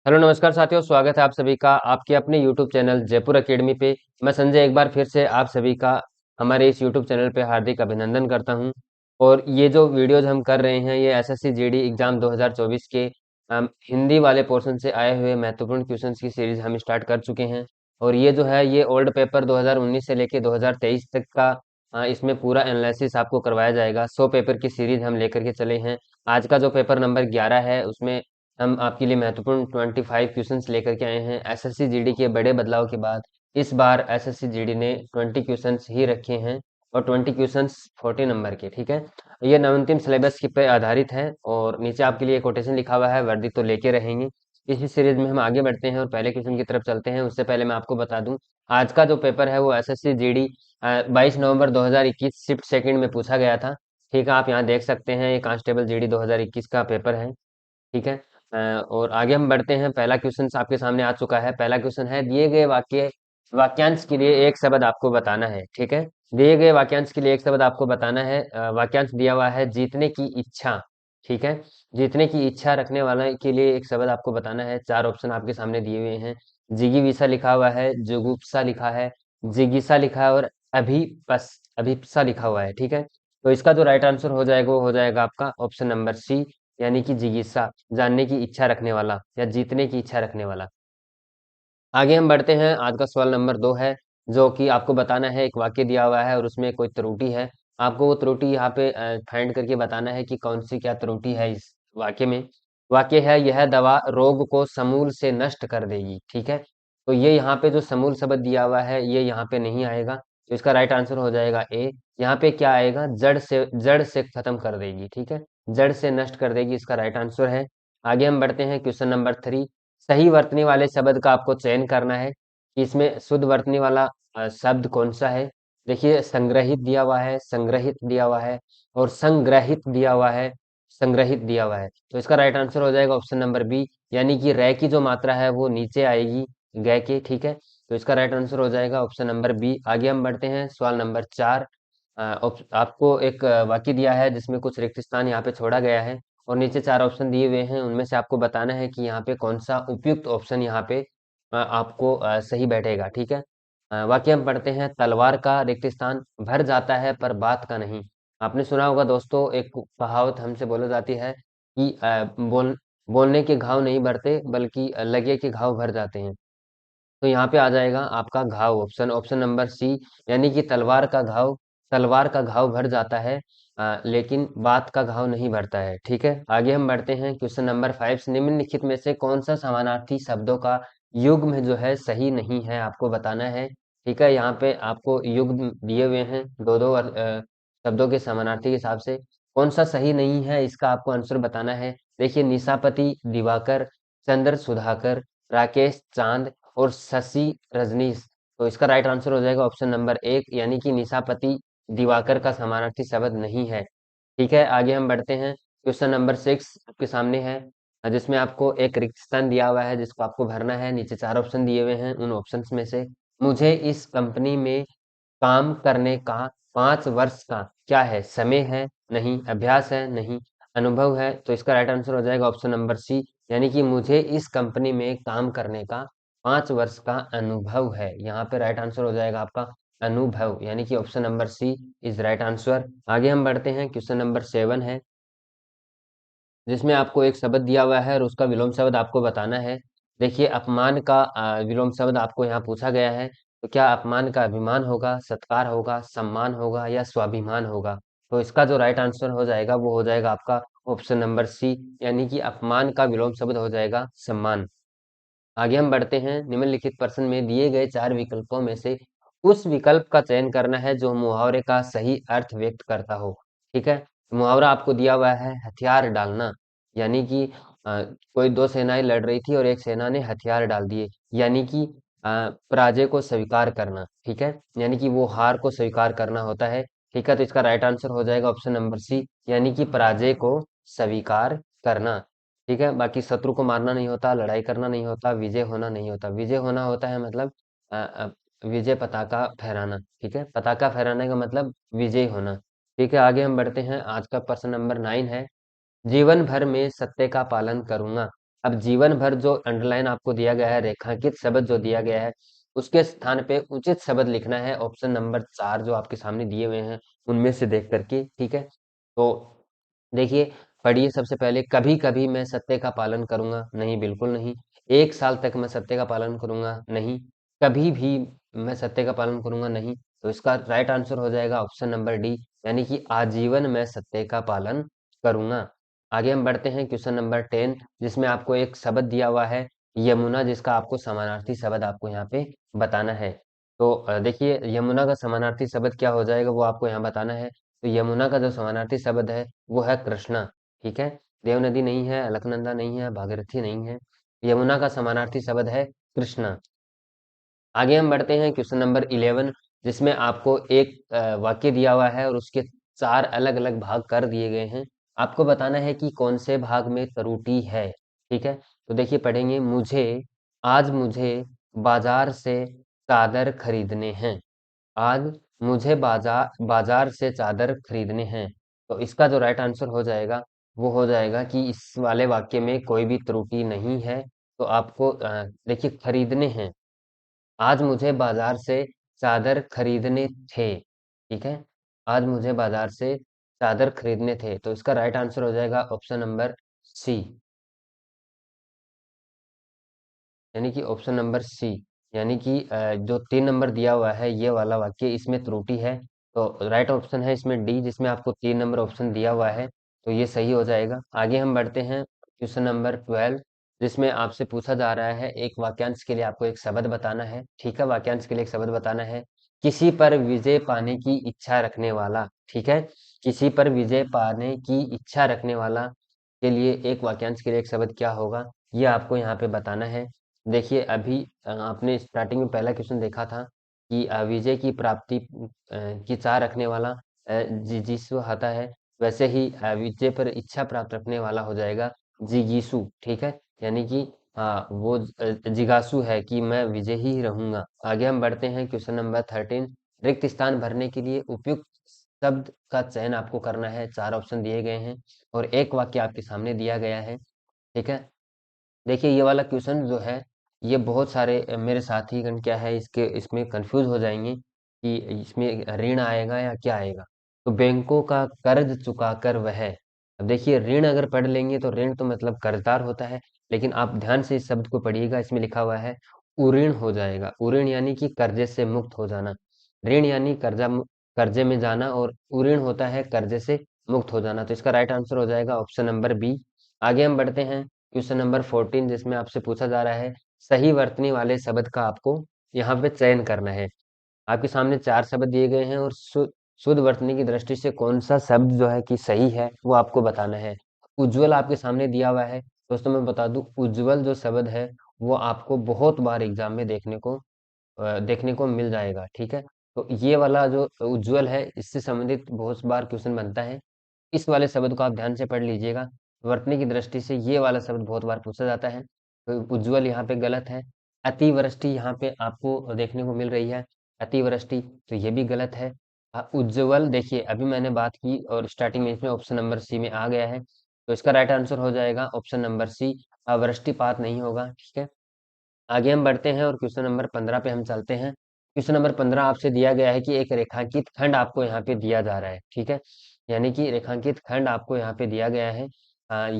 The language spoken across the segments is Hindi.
हेलो नमस्कार साथियों, स्वागत है आप सभी का आपके अपने यूट्यूब चैनल जयपुर एकेडमी पे। मैं संजय एक बार फिर से आप सभी का हमारे इस यूट्यूब चैनल पे हार्दिक अभिनंदन करता हूं। और ये जो वीडियोज हम कर रहे हैं ये एसएससी जीडी एग्जाम 2024 के हिंदी वाले पोर्शन से आए हुए महत्वपूर्ण क्वेश्चंस की सीरीज हम स्टार्ट कर चुके हैं। और ये जो है ये ओल्ड पेपर 2019 से लेके 2023 तक का इसमें पूरा एनालिसिस आपको करवाया जाएगा। 100 पेपर की सीरीज हम लेकर के चले हैं। आज का जो पेपर नंबर 11 है उसमें हम आपके लिए महत्वपूर्ण 25 क्वेश्चंस लेकर के आए हैं। एसएससी जीडी के बड़े बदलाव के बाद इस बार एसएससी जीडी ने 20 क्वेश्चंस ही रखे हैं और 20 क्वेश्चंस 40 नंबर के। ठीक है, ये नवंतम सिलेबस के पे आधारित है और नीचे आपके लिए कोटेशन लिखा हुआ है, वर्दी तो लेके रहेंगे। इसी सीरीज में हम आगे बढ़ते हैं और पहले क्वेश्चन की तरफ चलते हैं। उससे पहले मैं आपको बता दूं आज का जो पेपर है वो एसएससी जीडी 22 नवंबर 2021 शिफ्ट सेकंड में पूछा गया था। ठीक है, आप यहाँ देख सकते हैं, ये कांस्टेबल जीडी 2021 का पेपर है। ठीक है, और आगे हम बढ़ते हैं। पहला क्वेश्चन आपके सामने आ चुका है। पहला क्वेश्चन है, दिए गए वाक्यांश के लिए एक शब्द आपको बताना है। ठीक है, दिए गए वाक्यांश के लिए एक शब्द आपको बताना है। वाक्यांश दिया हुआ है जीतने की इच्छा। ठीक है, जीतने की इच्छा रखने वाला के लिए एक शब्द आपको बताना है। चार ऑप्शन आपके सामने दिए हुए हैं। जिगीविसा लिखा हुआ है, जुगुप्सा लिखा है, जिगीसा लिखा है और अभिपस अभिप्सा लिखा हुआ है। ठीक है, तो इसका जो राइट आंसर हो जाएगा वो हो जाएगा आपका ऑप्शन नंबर सी, यानी कि जिगीसा, जानने की इच्छा रखने वाला या जीतने की इच्छा रखने वाला। आगे हम बढ़ते हैं। आज का सवाल नंबर 2 है, जो कि आपको बताना है। एक वाक्य दिया हुआ है और उसमें कोई त्रुटि है। आपको वो त्रुटि यहाँ पे फाइंड करके बताना है कि कौन सी क्या त्रुटि है इस वाक्य में। वाक्य है, यह दवा रोग को समूल से नष्ट कर देगी। ठीक है, तो ये यहाँ पे जो समूल शब्द दिया हुआ है ये यहाँ पे नहीं आएगा, तो इसका राइट आंसर हो जाएगा ए। यहाँ पे क्या आएगा, जड़ से खत्म कर देगी। ठीक है, जड़ से नष्ट कर देगी, इसका राइट आंसर है। आगे हम बढ़ते हैं। क्वेश्चन नंबर 3, सही वर्तनी वाले शब्द का आपको चयन करना है कि इसमें शुद्ध वर्तनी वाला शब्द कौन सा है। देखिए, संग्रहित दिया हुआ है, संग्रहित दिया हुआ है और संग्रहित दिया हुआ है, संग्रहित दिया हुआ है। तो इसका राइट आंसर हो जाएगा ऑप्शन नंबर बी, यानी कि रै की जो मात्रा है वो नीचे आएगी गै के। ठीक है, तो इसका राइट आंसर हो जाएगा ऑप्शन नंबर बी। आगे हम बढ़ते हैं। सवाल नंबर 4, आपको एक वाक्य दिया है जिसमें कुछ रिक्त स्थान यहाँ पे छोड़ा गया है और नीचे 4 ऑप्शन दिए हुए हैं। उनमें से आपको बताना है कि यहाँ पे कौन सा उपयुक्त ऑप्शन यहाँ पे आपको सही बैठेगा। ठीक है, वाक्य हम पढ़ते हैं। तलवार का रिक्त स्थान भर जाता है पर बात का नहीं। आपने सुना होगा दोस्तों, एक कहावत हमसे बोली जाती है कि बोलने के घाव नहीं भरते बल्कि लगे के घाव भर जाते हैं। तो यहाँ पे आ जाएगा आपका घाव, ऑप्शन ऑप्शन नंबर सी, यानी कि तलवार का घाव भर जाता है लेकिन बात का घाव नहीं भरता है। ठीक है, आगे हम बढ़ते हैं। क्वेश्चन नंबर 5, निम्नलिखित में से कौन सा समानार्थी शब्दों का युग्म जो है सही नहीं है, आपको बताना है। ठीक है, यहाँ पे आपको युग्म दिए हुए हैं दो दो शब्दों के समानार्थी के हिसाब से। कौन सा सही नहीं है इसका आपको आंसर बताना है। देखिए, निशापति दिवाकर, चंद्र सुधाकर, राकेश चांद और शशि रजनीश। तो इसका राइट आंसर हो जाएगा ऑप्शन नंबर 1, यानी कि निशापति दिवाकर का समानार्थी शब्द नहीं है। ठीक है, आगे हम बढ़ते हैं। क्वेश्चन नंबर 6 आपके सामने है, जिसमें आपको एक रिक्त स्थान दिया हुआ है जिसको आपको भरना है। नीचे 4 ऑप्शन दिए हुए हैं। उन ऑप्शंस में से मुझे इस कंपनी में काम करने का 5 वर्ष का क्या है, समय है, नहीं, अभ्यास है, नहीं, अनुभव है। तो इसका राइट आंसर हो जाएगा ऑप्शन नंबर सी, यानी कि मुझे इस कंपनी में काम करने का 5 वर्ष का अनुभव है। यहाँ पे राइट आंसर हो जाएगा आपका अनुभव, यानी कि option number C is right answer. आगे हम बढ़ते हैं। क्वेश्चन नंबर 7 है, जिसमें आपको एक शब्द दिया हुआ है और उसका विलोम शब्द आपको बताना है। देखिए, अपमान का विलोम शब्द आपको यहाँ पूछा गया है। तो क्या अपमान का अभिमान होगा, सत्कार होगा, सम्मान होगा या स्वाभिमान होगा। तो इसका जो राइट आंसर हो जाएगा वो हो जाएगा आपका ऑप्शन नंबर सी, यानी कि अपमान का विलोम शब्द हो जाएगा सम्मान। आगे हम बढ़ते हैं। निम्नलिखित प्रश्न में दिए गए 4 विकल्पों में से उस विकल्प का चयन करना है जो मुहावरे का सही अर्थ व्यक्त करता हो। ठीक है, मुहावरा आपको दिया हुआ है हथियार डालना, यानी कि कोई 2 सेनाएं लड़ रही थी और एक सेना ने हथियार डाल दिए, यानी कि पराजय को स्वीकार करना। ठीक है, यानी कि वो हार को स्वीकार करना होता है। ठीक है, तो इसका राइट आंसर हो जाएगा ऑप्शन नंबर सी, यानी कि पराजय को स्वीकार करना। ठीक है, बाकी शत्रु को मारना नहीं होता, लड़ाई करना नहीं होता, विजय होना नहीं होता। विजय होना होता है मतलब विजय पताका फहराना। ठीक है, पताका फहराने का मतलब विजय होना। ठीक है, आगे हम बढ़ते हैं। आज का प्रश्न नंबर 9 है, जीवन भर में सत्य का पालन करूंगा। अब जीवन भर जो अंडरलाइन आपको दिया गया है, रेखांकित शब्द जो दिया गया है, उसके स्थान पे उचित शब्द लिखना है ऑप्शन नंबर 4 जो आपके सामने दिए हुए हैं, उनमें से देख करके, ठीक है? तो देखिए, पढ़िए सबसे पहले, कभी-कभी मैं सत्य का पालन करूँगा, नहीं, बिल्कुल नहीं। 1 साल तक मैं सत्य का पालन करूँगा, नहीं। कभी भी मैं सत्य का पालन करूँगा, नहीं। तो इसका राइट आंसर हो जाएगा ऑप्शन नंबर डी, यानी कि आजीवन मैं सत्य का पालन करूँगा। आगे हम बढ़ते हैं क्वेश्चन नंबर 10, जिसमें आपको एक शब्द दिया हुआ है यमुना, जिसका आपको समानार्थी शब्द आपको यहाँ पे बताना है। तो देखिए, यमुना का समानार्थी शब्द क्या हो जाएगा वो आपको यहाँ बताना है। तो यमुना का जो समानार्थी शब्द है वो है कृष्णा, ठीक है? देव नदी नहीं है, अलकनंदा नहीं है, भागीरथी नहीं है। यमुना का समानार्थी शब्द है कृष्णा। आगे हम बढ़ते हैं क्वेश्चन नंबर 11, जिसमें आपको एक वाक्य दिया हुआ है और उसके 4 अलग-अलग भाग कर दिए गए हैं। आपको बताना है कि कौन से भाग में त्रुटि है, ठीक है? तो देखिए, पढ़ेंगे, आज मुझे बाजार से चादर खरीदने हैं। आज मुझे बाजार से चादर खरीदने हैं। तो इसका जो राइट आंसर हो जाएगा, वो हो जाएगा कि इस वाले वाक्य में कोई भी त्रुटि नहीं है। तो आपको देखिए, खरीदने हैं, आज मुझे बाजार से चादर खरीदने थे, ठीक है? आज मुझे बाजार से चादर खरीदने थे, तो इसका राइट आंसर हो जाएगा ऑप्शन नंबर सी, यानी कि ऑप्शन नंबर सी, यानी कि जो 3 नंबर दिया हुआ है ये वाला वाक्य, इसमें त्रुटि है। तो राइट ऑप्शन है इसमें डी, जिसमें आपको 3 नंबर ऑप्शन दिया हुआ है, तो ये सही हो जाएगा। आगे हम बढ़ते हैं क्वेश्चन नंबर 12, जिसमें आपसे पूछा जा रहा है एक वाक्यांश के लिए आपको एक शब्द बताना है, ठीक है? वाक्यांश के लिए एक शब्द बताना है। किसी पर विजय पाने की इच्छा रखने वाला, ठीक है? किसी पर विजय पाने की इच्छा रखने वाला के लिए एक वाक्यांश के लिए एक शब्द क्या होगा, ये आपको यहाँ पे बताना है। देखिए, अभी आपने स्टार्टिंग में पहला क्वेश्चन देखा था कि विजय की प्राप्ति की चाह रखने वाला जिजीसु आता है। वैसे ही विजय पर इच्छा प्राप्त रखने वाला हो जाएगा जिगीसु, ठीक है? यानी कि वो जिज्ञासु है कि मैं विजय ही रहूंगा। आगे हम बढ़ते हैं क्वेश्चन नंबर 13, रिक्त स्थान भरने के लिए उपयुक्त शब्द का चयन आपको करना है। 4 ऑप्शन दिए गए हैं और एक वाक्य आपके सामने दिया गया है, ठीक है? देखिए, ये वाला क्वेश्चन जो है, ये बहुत सारे मेरे साथीगण क्या है इसके इसमें कंफ्यूज हो जाएंगे कि इसमें ऋण आएगा या क्या आएगा। तो बैंकों का कर्ज चुकाकर वह, अब देखिए, ऋण अगर पढ़ लेंगे तो ऋण तो मतलब कर्जदार होता है, लेकिन आप ध्यान से इस शब्द को पढ़िएगा, इसमें लिखा हुआ है उऋण हो जाएगा। उऋण यानी कि कर्जे से मुक्त हो जाना, ऋण यानी कर्जे में जाना, और उऋण होता है कर्जे से मुक्त हो जाना। तो इसका राइट आंसर हो जाएगा ऑप्शन नंबर बी। आगे हम बढ़ते हैं क्वेश्चन नंबर 14, जिसमें आपसे पूछा जा रहा है सही वर्तनी वाले शब्द का आपको यहाँ पे चयन करना है। आपके सामने 4 शब्द दिए गए हैं और शुद्ध वर्तनी की दृष्टि से कौन सा शब्द जो है कि सही है वो आपको बताना है। उज्ज्वल आपके सामने दिया हुआ है। दोस्तों, मैं बता दूं, उज्ज्वल जो शब्द है वो आपको बहुत बार एग्जाम में देखने को मिल जाएगा, ठीक है? तो ये वाला जो उज्ज्वल है, इससे संबंधित बहुत बार क्वेश्चन बनता है। इस वाले शब्द को आप ध्यान से पढ़ लीजिएगा। वर्तनी की दृष्टि से ये वाला शब्द बहुत बार पूछा जाता है। तो उज्ज्वल यहाँ पे गलत है। अतिवृष्टि यहाँ पे आपको देखने को मिल रही है, अतिवृष्टि, तो ये भी गलत है। उज्ज्वल, देखिए, अभी मैंने बात की और स्टार्टिंग में इसमें ऑप्शन नंबर सी में आ गया है, तो इसका राइट आंसर हो जाएगा ऑप्शन नंबर सी, वृष्टिपात नहीं होगा, ठीक है? आगे हम बढ़ते हैं और क्वेश्चन नंबर 15 पे हम चलते हैं। क्वेश्चन नंबर 15 आपसे दिया गया है कि एक रेखांकित खंड आपको यहाँ पे दिया जा रहा है, ठीक है? यानी कि रेखांकित खंड आपको यहाँ पे दिया गया है।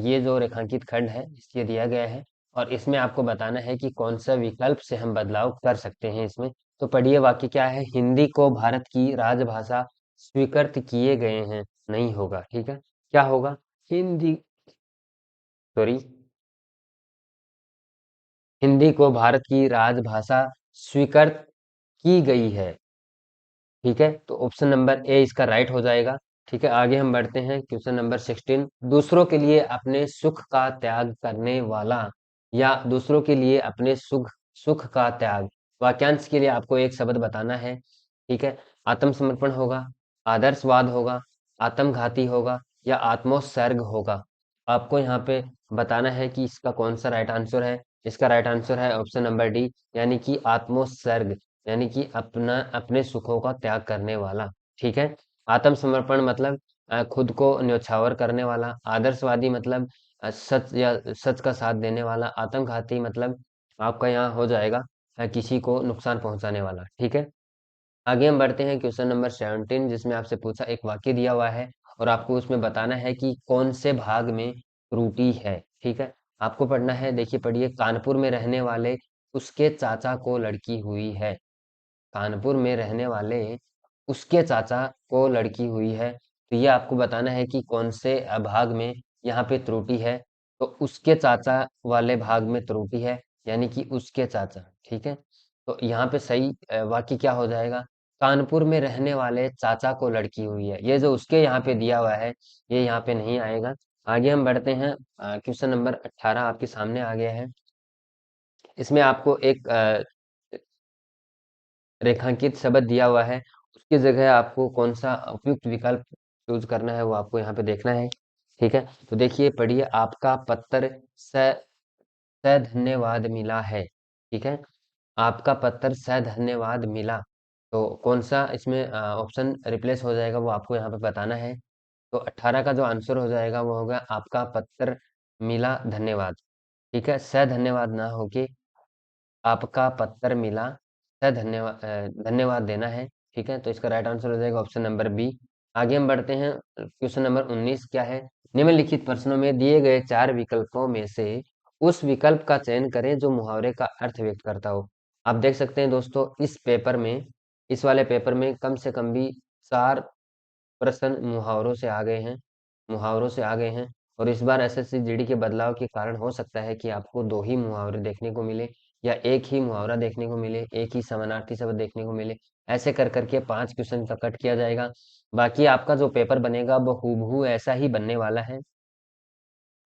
ये जो रेखांकित खंड है ये दिया गया है और इसमें आपको बताना है कि कौन सा विकल्प से हम बदलाव कर सकते हैं इसमें। तो पढ़िए, वाक्य क्या है, हिंदी को भारत की राजभाषा स्वीकृत किए गए हैं, नहीं होगा, ठीक है? क्या होगा? हिंदी, सॉरी, हिंदी को भारत की राजभाषा स्वीकृत की गई है, ठीक है? तो ऑप्शन नंबर ए इसका राइट हो जाएगा, ठीक है? आगे हम बढ़ते हैं क्वेश्चन नंबर 16, दूसरों के लिए अपने सुख का त्याग करने वाला, या दूसरों के लिए अपने सुख सुख का त्याग, वाक्यांश के लिए आपको एक शब्द बताना है, ठीक है? आत्मसमर्पण होगा, आदर्शवाद होगा, आत्मघाती होगा, या आत्मोत्सर्ग होगा। आपको यहाँ पे बताना है कि इसका कौन सा राइट आंसर है। इसका राइट आंसर है ऑप्शन नंबर डी, यानी कि आत्मोत्सर्ग, यानी कि अपने सुखों का त्याग करने वाला, ठीक है? आत्मसमर्पण मतलब खुद को न्यौछावर करने वाला। आदर्शवादी मतलब सच या सच का साथ देने वाला, आत्मघाती मतलब आपका यहाँ हो जाएगा किसी को नुकसान पहुंचाने वाला, ठीक है। आगे हम बढ़ते हैं क्वेश्चन नंबर 17 जिसमें आपसे पूछा एक वाक्य दिया हुआ है और आपको उसमें बताना है कि कौन से भाग में त्रुटि है, ठीक है। आपको पढ़ना है, देखिए पढ़िए, कानपुर में रहने वाले उसके चाचा को लड़की हुई है। कानपुर में रहने वाले उसके चाचा को लड़की हुई है। तो ये आपको बताना है कि कौन से भाग में यहाँ पे त्रुटि है। तो उसके चाचा वाले भाग में त्रुटि है, यानी कि उसके चाचा, ठीक है। तो यहाँ पे सही वाक्य क्या हो जाएगा? कानपुर में रहने वाले चाचा को लड़की हुई है। ये जो उसके यहाँ पे दिया हुआ है, ये यहाँ पे नहीं आएगा। आगे हम बढ़ते हैं, क्वेश्चन नंबर 18 आपके सामने आ गया है। इसमें आपको एक रेखांकित शब्द दिया हुआ है, उसकी जगह आपको कौन सा उपयुक्त विकल्प चूज करना है वो आपको यहाँ पे देखना है, ठीक है। तो देखिए पढ़िए, आपका पत्र सधन्यवाद मिला है, ठीक है। आपका पत्र सधन्यवाद मिला, तो कौन सा इसमें ऑप्शन रिप्लेस हो जाएगा वो आपको यहाँ पे बताना है। तो 18 का जो आंसर हो जाएगा वो होगा आपका पत्र मिला धन्यवाद, ठीक है। सधन्यवाद ना होके आपका पत्र मिला, धन्यवाद देना है, ठीक है। तो इसका राइट आंसर हो जाएगा ऑप्शन नंबर बी। आगे हम बढ़ते हैं, क्वेश्चन नंबर 19 क्या है? निम्नलिखित प्रश्नों में दिए गए 4 विकल्पों में से उस विकल्प का चयन करें जो मुहावरे का अर्थ व्यक्त करता हो। आप देख सकते हैं दोस्तों, इस पेपर में, इस वाले पेपर में कम से कम भी 4 प्रश्न मुहावरों से आ गए हैं, मुहावरों से आ गए हैं। और इस बार एसएससी जीडी के बदलाव के कारण हो सकता है कि आपको 2 ही मुहावरे देखने को मिले या एक ही मुहावरा देखने को मिले, एक ही समानार्थी शब्द देखने को मिले। ऐसे कर करके 5 क्वेश्चन का कट किया जाएगा। बाकी आपका जो पेपर बनेगा वो हूबहू ऐसा ही बनने वाला है।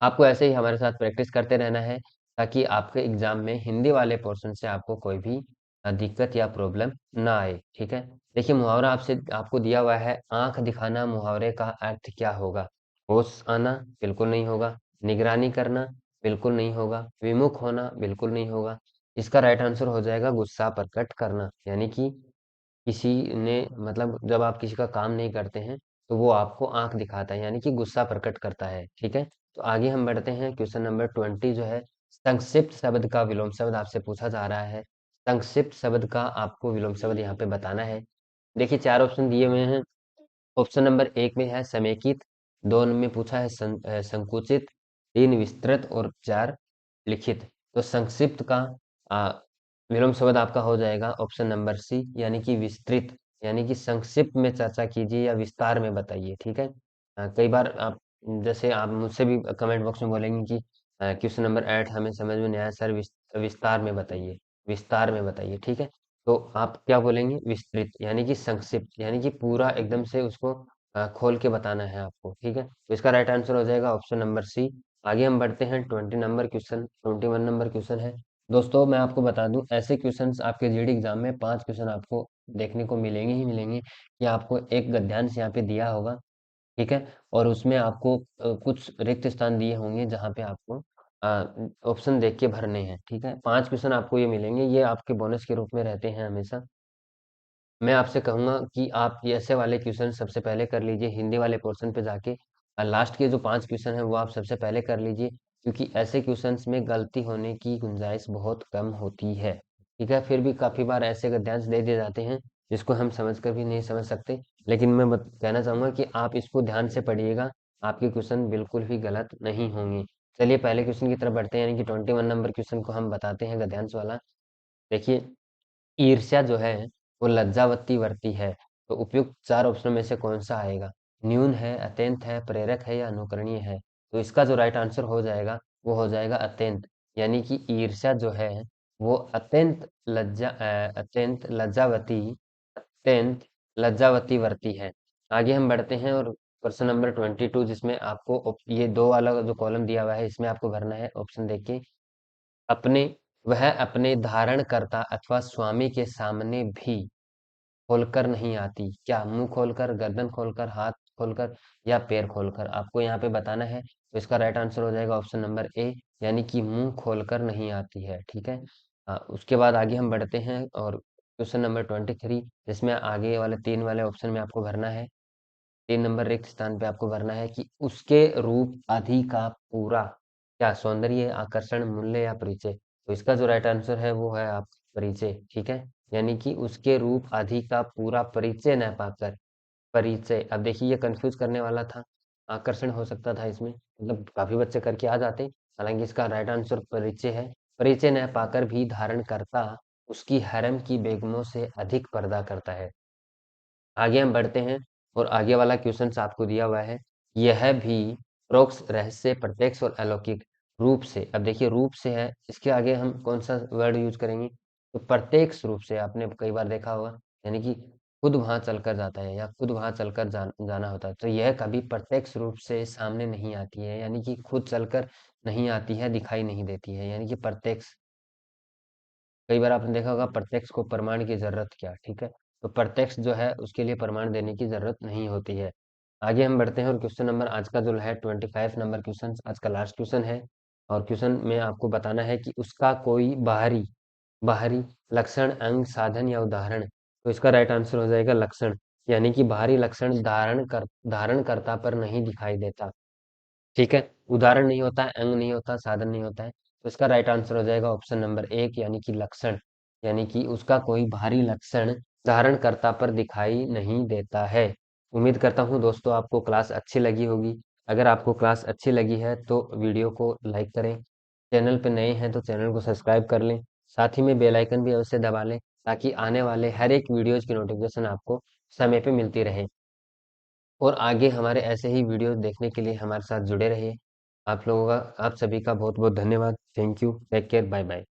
आपको ऐसे ही हमारे साथ प्रैक्टिस करते रहना है ताकि आपके एग्जाम में हिंदी वाले पोर्शन से आपको कोई भी दिक्कत या प्रॉब्लम ना आए, ठीक है। देखिए मुहावरा आपसे आपको दिया हुआ है, आंख दिखाना मुहावरे का अर्थ क्या होगा? होश आना बिल्कुल नहीं होगा, निगरानी करना बिल्कुल नहीं होगा, विमुख होना बिल्कुल नहीं होगा। इसका राइट आंसर हो जाएगा गुस्सा प्रकट करना, यानी कि किसी ने मतलब जब आप किसी का काम नहीं करते हैं तो वो आपको आंख दिखाता है, यानी कि गुस्सा प्रकट करता है, ठीक है। तो आगे हम बढ़ते हैं, क्वेश्चन नंबर 20 जो है, संक्षिप्त शब्द का विलोम शब्द आपसे पूछा जा रहा है। संक्षिप्त शब्द का आपको विलोम शब्द यहाँ पे बताना है। देखिए 4 ऑप्शन दिए हुए हैं। ऑप्शन नंबर 1 में है समेकित, 2 में पूछा है संकुचित, 3 विस्तृत और 4 लिखित। तो संक्षिप्त का आ, विलोम शब्द आपका हो जाएगा ऑप्शन नंबर सी, यानी कि विस्तृत, यानी कि संक्षिप्त में चर्चा कीजिए या विस्तार में बताइए, ठीक है। कई बार आप, जैसे आप मुझसे भी कमेंट बॉक्स में बोलेंगे कि क्वेश्चन नंबर 8 हमें समझ में नहीं आया सर, विस्तार में बताइए, विस्तार में बताइए, ठीक है। तो आप क्या बोलेंगे? विस्तृत, यानी कि संक्षिप्त, यानी कि पूरा एकदम से उसको खोल के बताना है आपको, ठीक है। तो इसका राइट आंसर हो जाएगा ऑप्शन नंबर सी। आगे हम बढ़ते हैं, 21 नंबर क्वेश्चन है। दोस्तों मैं आपको बता दूं, ऐसे क्वेश्चंस आपके जीडी एग्जाम में 5 क्वेश्चन आपको देखने को मिलेंगे ही मिलेंगे, कि आपको एक गद्यांश यहाँ पे दिया होगा, ठीक है। और उसमें आपको कुछ रिक्त स्थान दिए होंगे जहाँ पे आपको ऑप्शन देख के भरने हैं, ठीक है। 5 क्वेश्चन आपको ये मिलेंगे, ये आपके बोनस के रूप में रहते हैं हमेशा। मैं आपसे कहूँगा कि आप ये ऐसे वाले क्वेश्चन सबसे पहले कर लीजिए हिंदी वाले पोर्शन पे जाके। लास्ट के जो 5 क्वेश्चन हैं वो आप सबसे पहले कर लीजिए, क्योंकि ऐसे क्वेश्चंस में गलती होने की गुंजाइश बहुत कम होती है, ठीक है। फिर भी काफ़ी बार ऐसे गद्यांश दे दिए जाते हैं जिसको हम समझ कर भी नहीं समझ सकते। लेकिन मैं कहना चाहूँगा कि आप इसको ध्यान से पढ़िएगा, आपके क्वेश्चन बिल्कुल भी गलत नहीं होंगे। चलिए पहले क्वेश्चन की तरफ बढ़ते हैं, यानी कि 21 नंबर क्वेश्चन को हम बताते हैं गद्यांश वाला। देखिए, ईर्ष्या जो है वो लज्जावती वर्ती है, तो उपयुक्त 4 ऑप्शन में से कौन सा आएगा? न्यून है, अत्यंत है, प्रेरक है या अनुकरणीय है? तो इसका जो राइट आंसर हो जाएगा वो हो जाएगा अत्यंत, यानी कि ईर्ष्या जो है वो अत्यंत लज्जावती, अत्यंत लज्जावती वर्ती है। आगे हम बढ़ते हैं और क्वेश्चन नंबर 22 जिसमें आपको ये 2 वाला जो कॉलम दिया हुआ है इसमें आपको भरना है ऑप्शन देखिए। अपने वह अपने धारणकर्ता अथवा स्वामी के सामने भी खोलकर नहीं आती। क्या? मुंह खोलकर, गर्दन खोलकर, हाथ खोलकर या पैर खोलकर? आपको यहाँ पे बताना है। तो इसका राइट आंसर हो जाएगा ऑप्शन नंबर ए, यानी कि मुंह खोलकर नहीं आती है, ठीक है। उसके बाद आगे हम बढ़ते हैं और क्वेश्चन नंबर 23 जिसमें आगे वाले 3 वाले ऑप्शन में आपको भरना है। 3 नंबर रिक्त स्थान पे आपको भरना है कि उसके रूप आदि का पूरा क्या सौंदर्य, आकर्षण, मूल्य या परिचय? तो इसका जो राइट आंसर है वो है आप परिचय, ठीक है? यानी कि उसके रूप आदि का पूरा परिचय न पाकर, परिचय। अब देखिए ये कंफ्यूज करने वाला था, आकर्षण हो सकता था इसमें, मतलब काफी बच्चे करके आ जाते, हालांकि इसका राइट आंसर परिचय है। परिचय न पाकर भी धारण करता उसकी हरम की बेगमों से अधिक पर्दा करता है। आगे हम बढ़ते हैं और आगे वाला क्वेश्चन आपको दिया हुआ है, यह भी प्रोक्स रहस्य प्रत्यक्ष और अलौकिक रूप से। अब देखिए रूप से है, इसके आगे हम कौन सा वर्ड यूज करेंगे? तो प्रत्यक्ष रूप से, आपने कई बार देखा होगा, यानी कि खुद वहां चलकर जाता है या खुद वहां चलकर जाना होता है, तो यह कभी प्रत्यक्ष रूप से सामने नहीं आती है, यानी कि खुद चलकर नहीं आती है, दिखाई नहीं देती है, यानी कि प्रत्यक्ष। कई बार आपने देखा होगा प्रत्यक्ष को प्रमाण की जरूरत क्या, ठीक है? तो प्रत्यक्ष जो है उसके लिए प्रमाण देने की जरूरत नहीं होती है। आगे हम बढ़ते हैं और क्वेश्चन नंबर आज का जो है 25 नंबर क्वेश्चन आज का लास्ट क्वेश्चन है। और क्वेश्चन में आपको बताना है कि उसका कोई बाहरी बाहरी लक्षण, अंग, साधन या उदाहरण। तो इसका राइट आंसर हो जाएगा लक्षण, यानी कि बाहरी लक्षण धारणकर्ता पर नहीं दिखाई देता, ठीक है? उदाहरण नहीं होता है, अंग नहीं होता, साधन नहीं होता है, तो इसका राइट आंसर हो जाएगा ऑप्शन नंबर एक, यानी कि लक्षण, यानी कि उसका कोई बाहरी लक्षण धारणकर्ता पर दिखाई नहीं देता है। उम्मीद करता हूँ दोस्तों आपको क्लास अच्छी लगी होगी। अगर आपको क्लास अच्छी लगी है तो वीडियो को लाइक करें, चैनल पर नए हैं तो चैनल को सब्सक्राइब कर लें, साथ ही में बेल आइकन भी अवश्य दबा लें, ताकि आने वाले हर एक वीडियोज की नोटिफिकेशन आपको समय पे मिलती रहे। और आगे हमारे ऐसे ही वीडियो देखने के लिए हमारे साथ जुड़े रहिए। आप लोगों का, आप सभी का बहुत बहुत धन्यवाद। Thank you, take care, bye bye.